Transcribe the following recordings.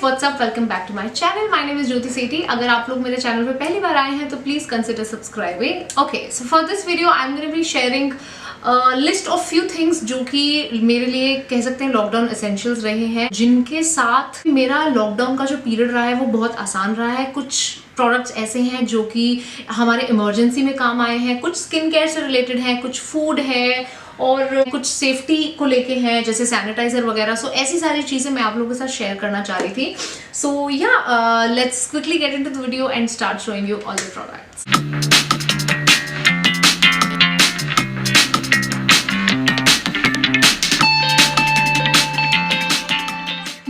What's up, welcome back to my channel. My name is Jyoti Sethi. अगर आप लोग मेरे चैनल पे पहली बार आए हैं तो please consider subscribing. Okay, so for this video I am gonna be sharing list of few things जो कि मेरे लिए कह सकते हैं लॉकडाउन एसेंशियल्स रहे हैं, जिनके साथ मेरा लॉकडाउन का जो पीरियड रहा है वो बहुत आसान रहा है। कुछ प्रोडक्ट्स ऐसे हैं जो कि हमारे इमरजेंसी में काम आए हैं, कुछ स्किन केयर से रिलेटेड हैं, कुछ फूड है और कुछ सेफ्टी को लेके हैं जैसे सैनिटाइजर वगैरह। सो ऐसी सारी चीजें मैं आप लोगों के साथ शेयर करना चाह रही थी। सो या let's quickly get into the video and start showing you all the products.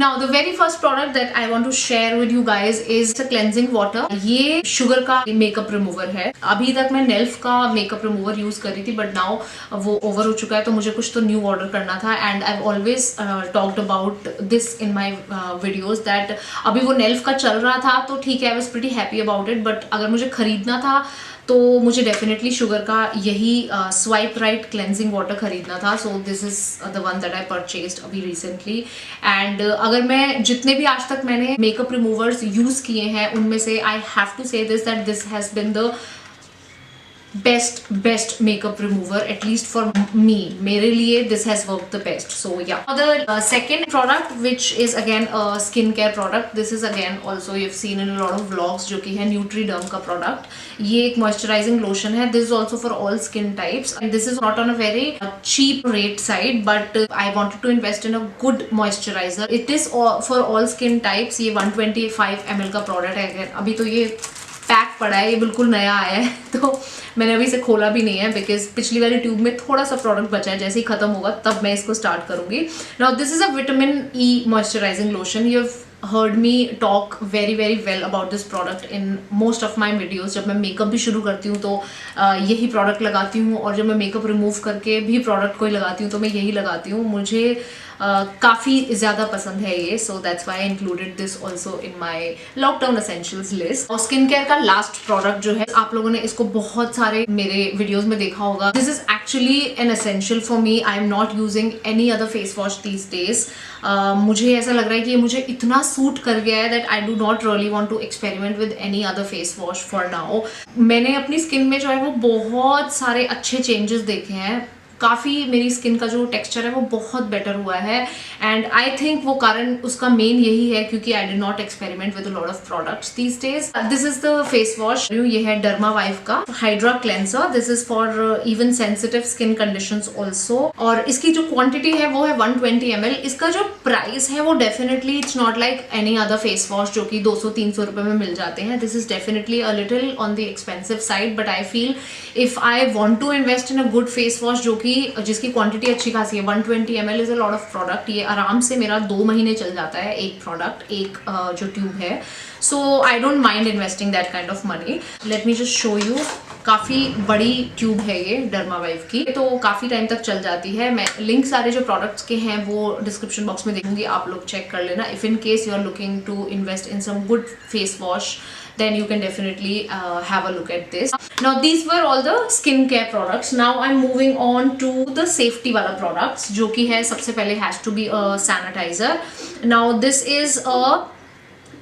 Now the very first product that I want to share with you guys is a cleansing water। ये sugar का makeup remover है। अभी तक मैं नेल्फ का makeup remover use कर रही थी बट नाउ वो ओवर हो चुका है, तो मुझे कुछ तो न्यू ऑर्डर करना था। And I always talked about this in my videos that अभी वो नेल्फ का चल रहा था तो ठीक है, I was pretty happy about it. But अगर मुझे खरीदना था तो मुझे डेफिनेटली शुगर का यही स्वाइप राइट क्लेंजिंग वाटर खरीदना था। So this is the one that I purchased अभी रिसेंटली। एंड अगर मैं जितने भी आज तक मैंने मेकअप रिमूवर्स यूज किए हैं उनमें से I have to say this that this has been the best makeup remover, at least for me. मेरे लिए this has work the best. So yeah the second product which is again skin care product. This is again also you have seen in lot of vlogs, जो कि है Nutriderm का product. ये एक moisturising lotion है। This is also for all skin types and this is not on a very cheap rate side, but I wanted to invest in a good moisturiser. It is for all skin types. ये 125 ml का product है। अभी तो ये pack पड़ा है, ये बिल्कुल नया आया है तो मैंने अभी इसे खोला भी नहीं है बिकॉज पिछली वाली ट्यूब में थोड़ा सा प्रोडक्ट बचा है। जैसे ही खत्म होगा तब मैं इसको स्टार्ट करूंगी। Now this is a vitamin E moisturising lotion. You have heard me talk very well about this product in most of my videos। जब मैं मेकअप भी शुरू करती हूँ तो यही प्रोडक्ट लगाती हूँ, और जब मैं मेकअप रिमूव करके भी प्रोडक्ट कोई लगाती हूँ तो मैं यही लगाती हूँ। मुझे काफ़ी ज़्यादा पसंद है ये। So that's why I included this also in my lockdown essentials list. और स्किन केयर का लास्ट प्रोडक्ट जो है, आप लोगों ने इसको बहुत सारे मेरे वीडियोज में देखा होगा। This is actually an essential for me. I am not using any other face wash these days. मुझे ऐसा लग रहा है कि ये मुझे इतना सूट कर गया है that I do not really want to experiment with any other face wash for now. मैंने अपनी स्किन में जो है वो बहुत सारे अच्छे चेंजेस देखे हैं। काफ़ी मेरी स्किन का जो टेक्सचर है वो बहुत बेटर हुआ है एंड आई थिंक वो कारण उसका मेन यही है क्योंकि I did not experiment with a lot of products these days. This is the face wash. ये है डर्मा वाइफ का hydra cleanser. This is for even sensitive skin conditions also, और इसकी जो क्वांटिटी है वो है 120 ml। इसका जो प्राइस है वो definitely it's not like any other face wash जो कि 200-300 रुपए में मिल जाते हैं। This is definitely a little on the expensive side, but I feel if I want to invest in a good face wash जो कि जिसकी क्वांटिटी अच्छी खासी है, 120 ml is a lot of product. ये आराम से मेरा 2 महीने चल जाता है एक प्रोडक्ट, एक जो ट्यूब है। So I don't mind investing that kind of money. Let me just show you. काफ़ी बड़ी ट्यूब है ये डर्मा वाइफ की, तो काफ़ी टाइम तक चल जाती है। मैं लिंक सारे जो प्रोडक्ट्स के हैं वो डिस्क्रिप्शन बॉक्स में देखूंगी, आप लोग चेक कर लेना। If in case you are looking to invest in some good face wash then you can definitely have a look at this. Now these were all the skincare products. Now I'm moving on to the safety वाला products, जो कि है सबसे पहले has to be a sanitizer. Now this is a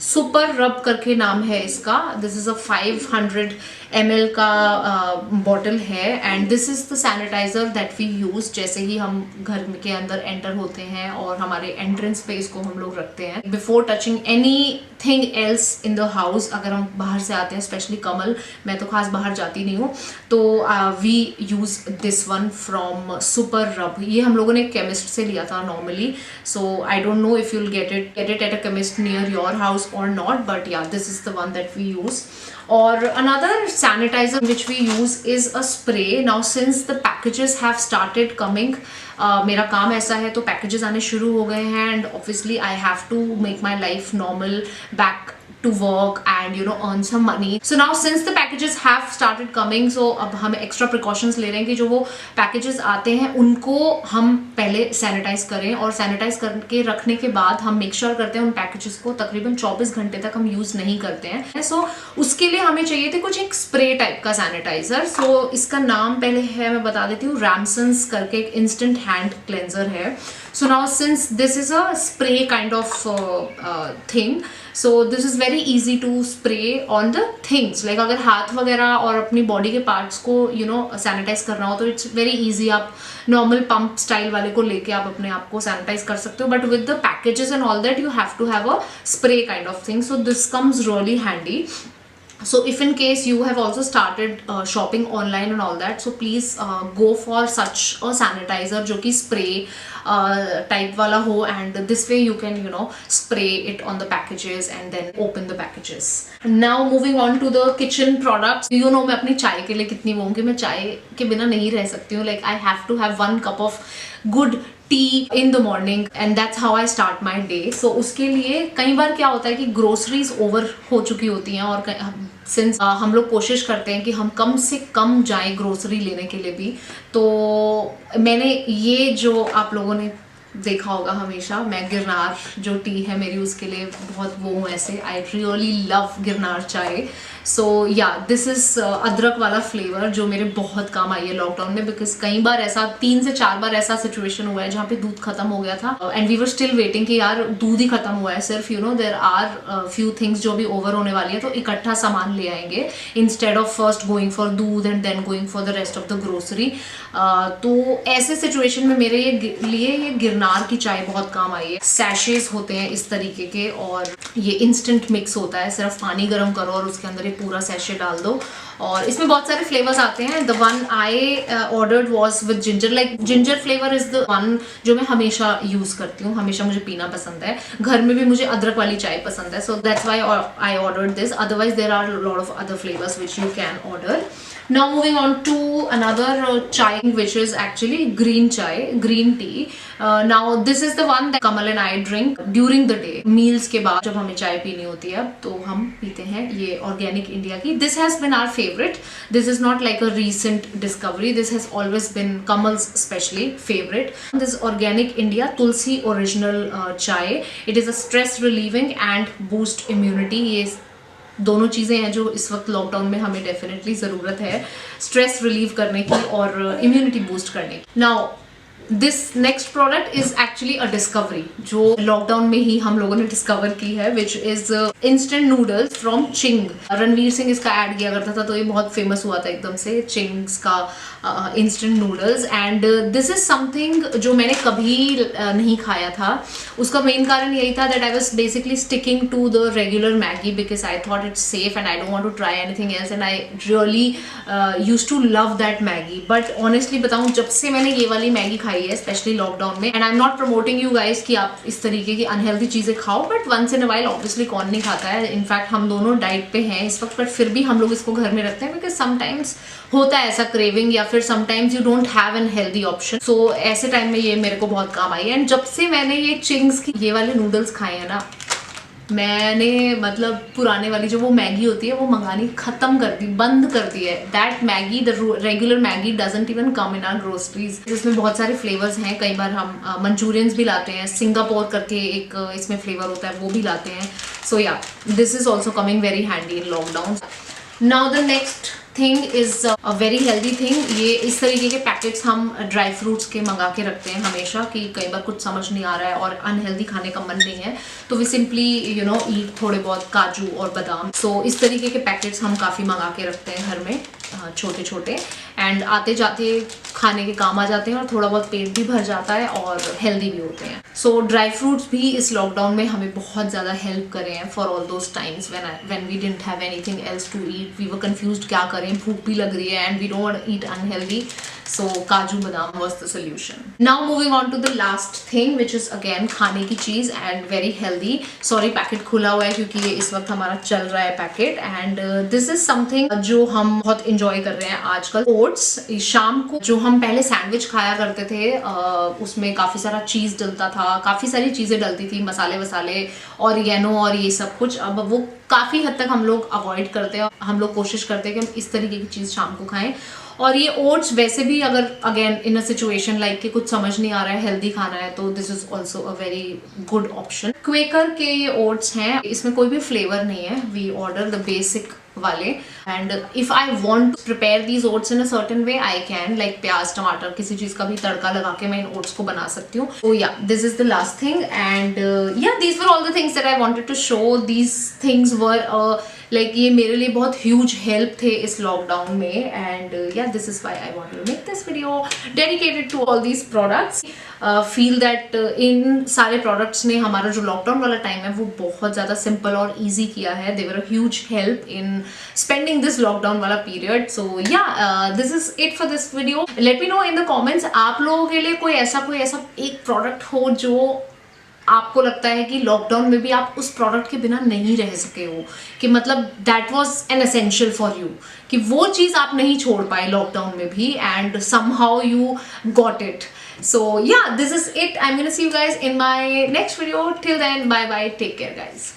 Super Rub करके नाम है इसका। दिस इज अ 500 ml का बॉटल है and this is the sanitiser that we use जैसे ही हम घर के अंदर एंटर होते हैं, और हमारे एंट्रेंस पे इसको हम लोग रखते हैं before touching any thing else in the house. अगर हम बाहर से आते हैं, स्पेशली कमल, मैं तो खास बाहर जाती नहीं हूँ, तो we use this one from Super Rub. ये हम लोगों ने केमिस्ट से लिया था normally, so I don't know if you'll get it at a chemist near your house or not, but yeah, this is the one that we use. Or another sanitizer which we use is a spray. Now since the packages have started coming, मेरा काम ऐसा है तो packages आने शुरू हो गए हैं and obviously I have to make my life normal back to work and earn some money. So now since the packages have started coming, so अब हम extra precautions ले रहे हैं कि जो वो packages आते हैं उनको हम पहले sanitize करें, और sanitize करके रखने के बाद हम make sure करते हैं उन packages को तकरीबन 24 घंटे तक हम use नहीं करते हैं। So उसके लिए हमें चाहिए थे कुछ एक spray type का sanitizer। So इसका नाम पहले है, मैं बता देती हूँ, Ramsons करके एक instant hand cleanser है। So now since this is a spray kind of thing, so this is very easy to spray on the things, like अगर हाथ वगैरह और अपनी बॉडी के पार्ट्स को सैनिटाइज करना हो तो इट्स वेरी इजी, आप नॉर्मल पंप स्टाइल वाले को लेके आप अपने आप को सैनिटाइज कर सकते हो, but with the packages and all that you have to have a spray kind of thing, so this comes really handy. So if in case you have also started shopping online and all that, so please go for such a sanitizer जो कि spray type वाला हो, and this way you can spray it on the packages and then open the packages. Now moving on to the kitchen products. मैं अपनी चाय के लिए कितनी वो हूँ कि मैं चाय के बिना नहीं रह सकती हूँ. Like I have to have 1 cup of good tea in the morning and that's how I start my day. So उसके लिए कई बार क्या होता है कि ग्रोसरीज ओवर हो चुकी होती हैं, और सिंस हम लोग कोशिश करते हैं कि हम कम से कम जाएं ग्रोसरी लेने के लिए भी, तो मैंने ये जो आप लोगों ने देखा होगा हमेशा, मैं गिरनार जो टी है मेरी उसके लिए बहुत वो हूँ ऐसे. आई रियली लव गिरनार चाय. सो या दिस इज अदरक वाला फ्लेवर जो मेरे बहुत काम आई है लॉकडाउन में, बिकॉज कई बार ऐसा 3 से 4 बार ऐसा सिचुएशन हुआ है जहाँ पे दूध खत्म हो गया था and we were still waiting कि यार दूध ही खत्म हुआ है सिर्फ, देयर आर फ्यू थिंग्स जो भी ओवर होने वाली है तो इकट्ठा सामान ले आएंगे instead of first going for doodh and then going for the rest of the grocery. तो ऐसे सिचुएशन में मेरे लिए ये गिरनार की चाय बहुत काम आई है. सैशेज होते हैं इस तरीके के और ये इंस्टेंट मिक्स होता है, सिर्फ पानी गर्म करो और उसके अंदर पूरा सैशे डाल दो, और इसमें बहुत सारे फ्लेवर्स आते हैं. The one I ordered was with ginger, like ginger flavour is the one जो मैं हमेशा यूज करती हूँ, हमेशा मुझे पीना पसंद है. घर में भी मुझे अदरक वाली चाय पसंद है, so that's why I ordered this. Otherwise there are lot of other flavours which you can order. Now moving on to another chai which is actually green chai, green tea. Now this is the one that Kamal and I drink during the day. Meals के बाद जब हमें चाय पीनी होती है तो हम पीते हैं ये ऑर्गेनिक इंडिया की. This has been our favorite. This is not like a recent discovery. This has always been Kamal's especially favorite. This is organic India Tulsi original chai. It is a stress relieving and boost immunity. ये दोनों चीज़ें हैं जो इस वक्त lockdown में हमें definitely ज़रूरत है, स्ट्रेस रिलीव करने की और इम्यूनिटी बूस्ट करने की. Now this next product is actually a discovery जो लॉकडाउन में ही हम लोगों ने डिस्कवर की है, which is instant noodles from Ching. Ranveer Singh इसका ऐड किया करता था तो ये बहुत फेमस हुआ था एकदम से, चिंग्स का instant noodles. And this is something जो मैंने कभी नहीं खाया था. उसका मेन कारण यही था that I was basically sticking to the regular Maggi because I thought it's safe and I don't want to try anything else, and I really used to love that Maggi. But honestly बताऊं, जब से मैंने ये वाली Maggi खाई है specially lockdown में, and I am not promoting you guys कि आप इस तरीके की अनहेल्दी चीजें खाओ, but once in a while obviously कौन नहीं खाता है. इनफैक्ट हम दोनों डाइट पे हैं इस वक्त, बट फिर भी हम लोग इसको घर में रखते हैं बिकॉज समटाइम्स होता है ऐसा क्रेविंग, या फिर sometimes you don't have an healthy option. सो ऐसे टाइम में ये मेरे को बहुत काम आई है. एंड जब से मैंने ये चिंग्स की ये वाले नूडल्स खाए हैं ना, मैंने मतलब पुराने वाली जो वो मैगी होती है वो मंगानी खत्म कर दी, बंद कर दी है. That Maggi, the regular Maggi doesn't even come in our groceries. इसमें बहुत सारे फ्लेवर्स हैं. कई बार हम मंचूरियंस भी लाते हैं, सिंगापुर करके एक इसमें फ्लेवर होता है वो भी लाते हैं. सो yeah this is also coming very handy in lockdown. Now the next thing is a very healthy thing. ये इस तरीके के पैकेट्स हम ड्राई फ्रूट्स के मंगा के रखते हैं हमेशा कि कई बार कुछ समझ नहीं आ रहा है और अनहेल्दी खाने का मन नहीं है तो वी सिंपली ईट थोड़े बहुत काजू और बादाम. सो इस तरीके के पैकेट्स हम काफ़ी मंगा के रखते हैं घर में, छोटे छोटे, एंड आते जाते खाने के काम आ जाते हैं और थोड़ा बहुत पेट भी भर जाता है और हेल्दी भी होते हैं. सो ड्राई फ्रूट्स भी इस लॉकडाउन में हमें बहुत ज़्यादा हेल्प करे हैं for all those times when we didn't have anything else to eat. We were confused क्या करें, भूख भी लग रही है and we don't want to eat unhealthy. So काजू बादाम was the solution. Now moving on to the last thing which is again खाने की चीज़ and very healthy. Sorry packet खुला हुआ है क्योंकि ये इस वक्त हमारा चल रहा है packet. and this is something जो हम बहुत enjoy कर रहे हैं आजकल. ओट्स. शाम को जो हम पहले सैंडविच खाया करते थे उसमें काफ़ी सारा चीज़ डलता था, काफ़ी सारी चीज़ें डलती थी, मसाले वसाले, ऑरिगेनो और ये सब कुछ. अब वो काफ़ी हद तक हम लोग अवॉइड करते हैं. हम लोग कोशिश करते हैं कि हम इस तरीके की चीज़ शाम को खाएं. और ये ओट्स वैसे भी अगर again in a situation like कि कुछ समझ नहीं आ रहा है, हेल्दी खाना है, तो this is also a very good option. Quaker के ये ओट्स हैं, इसमें कोई भी फ्लेवर नहीं है. वी ऑर्डर द बेसिक वाले. And if I want to prepare these oats in a certain way I can, like प्याज टमाटर किसी चीज का भी तड़का लगा के मैं इन ओट्स को बना सकती हूँ. So yeah this is the last thing. And yeah these were all the things that I wanted to show. These things were like ये मेरे लिए बहुत ह्यूज हेल्प थे इस लॉकडाउन में. एंड या this is why I want to make this video dedicated to all these products. Feel that इन सारे प्रोडक्ट्स ने हमारा जो लॉकडाउन वाला टाइम है वो बहुत ज़्यादा सिंपल और ईजी किया है. They were a huge help in spending this lockdown वाला period. So yeah this is it for this video. Let me know in the comments आप लोगों के लिए कोई ऐसा एक प्रोडक्ट हो जो आपको लगता है कि लॉकडाउन में भी आप उस प्रोडक्ट के बिना नहीं रह सके हो, कि मतलब that was an essential for you, कि वो चीज़ आप नहीं छोड़ पाए लॉकडाउन में भी and somehow you got it. So yeah, this is it. I'm gonna see you guys in my next video. Till then, bye bye, take care guys.